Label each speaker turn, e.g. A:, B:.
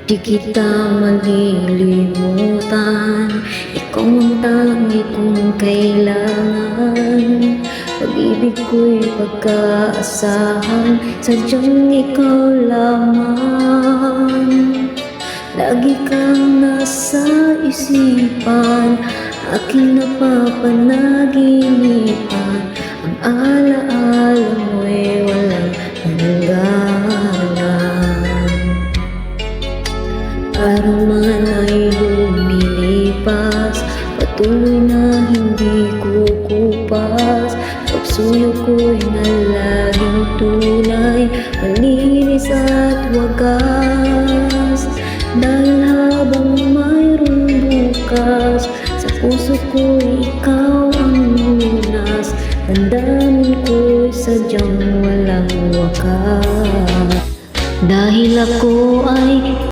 A: Di kita malilimutan, ikaw ang tangi kong kailangan. Pag-ibig ko'y pagkaasahan, sadyang ikaw lamang. Lagi kang nasa isipan, aking napapanaginipan. Ang alaala mo'y walang hanggan. Araw man ay lumilipas, patuloy na hindi kukupas. Pagsuyo ko'y nalaging tunay, malinis at wagas. Dahil habang mayroong bukas, sa puso ko'y ikaw ang lunas. Damdamin ko'y sadyang walang wakas. Dahil ako ay